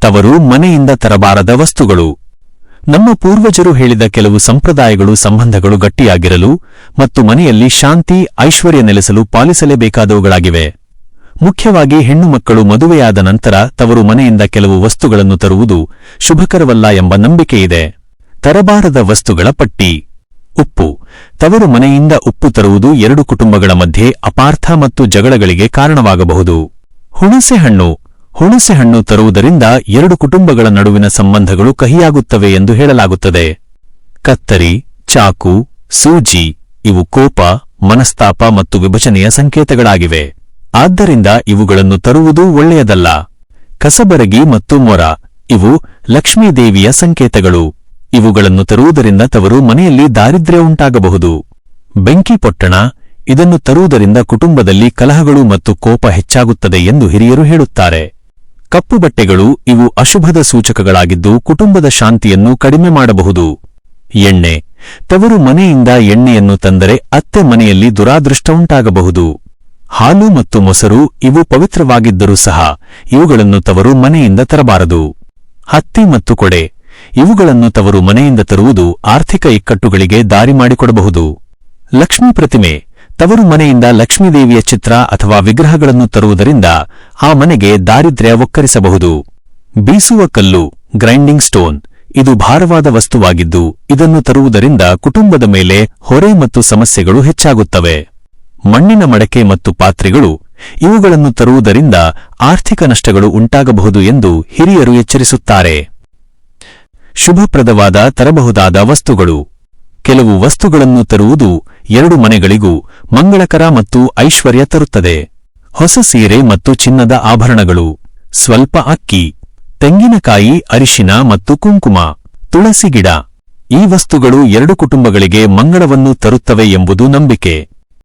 ತವರು ಮನೆಯಿಂದ ತರಬಾರದ ವಸ್ತುಗಳು. ನಮ್ಮ ಪೂರ್ವಜರು ಹೇಳಿದ ಕೆಲವು ಸಂಪ್ರದಾಯಗಳು ಸಂಬಂಧಗಳು ಗಟ್ಟಿಯಾಗಿರಲು ಮತ್ತು ಮನೆಯಲ್ಲಿ ಶಾಂತಿ ಐಶ್ವರ್ಯ ನೆಲೆಸಲು ಪಾಲಿಸಲೇಬೇಕಾದವುಗಳಾಗಿವೆ. ಮುಖ್ಯವಾಗಿ ಹೆಣ್ಣು ಮಕ್ಕಳು ಮದುವೆಯಾದ ನಂತರ ತವರು ಮನೆಯಿಂದ ಕೆಲವು ವಸ್ತುಗಳನ್ನು ತರುವುದು ಶುಭಕರವಲ್ಲ ಎಂಬ ನಂಬಿಕೆಯಿದೆ. ತರಬಾರದ ವಸ್ತುಗಳ ಪಟ್ಟಿ. ಉಪ್ಪು. ತವರು ಮನೆಯಿಂದ ಉಪ್ಪು ತರುವುದು ಎರಡು ಕುಟುಂಬಗಳ ಮಧ್ಯೆ ಅಪಾರ್ಥ ಮತ್ತು ಜಗಳಗಳಿಗೆ ಕಾರಣವಾಗಬಹುದು. ಹುಣಸೆಹಣ್ಣು. ಹುಣಸೆಹಣ್ಣು ತರುವುದರಿಂದ ಎರಡು ಕುಟುಂಬಗಳ ನಡುವಿನ ಸಂಬಂಧಗಳು ಕಹಿಯಾಗುತ್ತವೆ ಎಂದು ಹೇಳಲಾಗುತ್ತದೆ. ಕತ್ತರಿ, ಚಾಕು, ಸೂಜಿ ಇವು ಕೋಪ, ಮನಸ್ತಾಪ ಮತ್ತು ವಿಭಜನೆಯ ಸಂಕೇತಗಳಾಗಿವೆ. ಆದ್ದರಿಂದ ಇವುಗಳನ್ನು ತರುವುದು ಒಳ್ಳೆಯದಲ್ಲ. ಕಸಬರಗಿ ಮತ್ತು ಮೊರ ಇವು ಲಕ್ಷ್ಮೀದೇವಿಯ ಸಂಕೇತಗಳು. ಇವುಗಳನ್ನು ತರುವುದರಿಂದ ತವರು ಮನೆಯಲ್ಲಿ ದಾರಿದ್ರ್ಯ ಉಂಟಾಗಬಹುದು. ಬೆಂಕಿಪೊಟ್ಟಣ. ಇದನ್ನು ತರುವುದರಿಂದ ಕುಟುಂಬದಲ್ಲಿ ಕಲಹಗಳು ಮತ್ತು ಕೋಪ ಹೆಚ್ಚಾಗುತ್ತದೆ ಎಂದು ಹಿರಿಯರು ಹೇಳುತ್ತಾರೆ. ಕಪ್ಪು ಬಟ್ಟೆಗಳು ಇವು ಅಶುಭದ ಸೂಚಕಗಳಾಗಿದ್ದು ಕುಟುಂಬದ ಶಾಂತಿಯನ್ನು ಕಡಿಮೆ ಮಾಡಬಹುದು. ಎಣ್ಣೆ. ತವರು ಮನೆಯಿಂದ ಎಣ್ಣೆಯನ್ನು ತಂದರೆ ಅತ್ತೆ ಮನೆಯಲ್ಲಿ ದುರಾದೃಷ್ಟ ಉಂಟಾಗಬಹುದು. ಹಾಲು ಮತ್ತು ಮೊಸರು ಇವು ಪವಿತ್ರವಾಗಿದ್ದರೂ ಸಹ ಇವುಗಳನ್ನು ತವರು ಮನೆಯಿಂದ ತರಬಾರದು. ಹತ್ತಿ ಮತ್ತು ಕೊಡೆ ಇವುಗಳನ್ನು ತವರು ಮನೆಯಿಂದ ತರುವುದು ಆರ್ಥಿಕ ಇಕ್ಕಟ್ಟುಗಳಿಗೆ ದಾರಿ ಮಾಡಿಕೊಡಬಹುದು. ಲಕ್ಷ್ಮೀ ಪ್ರತಿಮೆ. ತವರು ಮನೆಯಿಂದ ಲಕ್ಷ್ಮೀದೇವಿಯ ಚಿತ್ರ ಅಥವಾ ವಿಗ್ರಹಗಳನ್ನು ತರುವುದರಿಂದ ಆ ಮನೆಗೆ ದಾರಿದ್ರ್ಯ ಒಕ್ಕರಿಸಬಹುದು. ಬೀಸುವ ಕಲ್ಲು ಗ್ರೈಂಡಿಂಗ್ ಸ್ಟೋನ್ ಇದು ಭಾರವಾದ ವಸ್ತುವಾಗಿದ್ದು ಇದನ್ನು ತರುವುದರಿಂದ ಕುಟುಂಬದ ಮೇಲೆ ಹೊರೆ ಮತ್ತು ಸಮಸ್ಯೆಗಳು ಹೆಚ್ಚಾಗುತ್ತವೆ. ಮಣ್ಣಿನ ಮಡಕೆ ಮತ್ತು ಪಾತ್ರೆಗಳು ಇವುಗಳನ್ನು ತರುವುದರಿಂದ ಆರ್ಥಿಕ ನಷ್ಟಗಳು ಉಂಟಾಗಬಹುದು ಎಂದು ಹಿರಿಯರು ಎಚ್ಚರಿಸುತ್ತಾರೆ. ಶುಭಪ್ರದವಾದ ತರಬಹುದಾದ ವಸ್ತುಗಳು. ಕೆಲವು ವಸ್ತುಗಳನ್ನು ತರುವುದು ಎರಡು ಮನೆಗಳಿಗೂ ಮಂಗಳಕರ ಮತ್ತು ಐಶ್ವರ್ಯ ತರುತ್ತದೆ. ಹೊಸ ಸೀರೆ ಮತ್ತು ಚಿನ್ನದ ಆಭರಣಗಳು. ಸ್ವಲ್ಪ ಅಕ್ಕಿ, ತೆಂಗಿನಕಾಯಿ, ಅರಿಶಿನ ಮತ್ತು ಕುಂಕುಮ, ತುಳಸಿ ಗಿಡ ಈ ವಸ್ತುಗಳು ಎರಡು ಕುಟುಂಬಗಳಿಗೆ ಮಂಗಳವನ್ನು ತರುತ್ತವೆ ಎಂಬುದು ನಂಬಿಕೆ.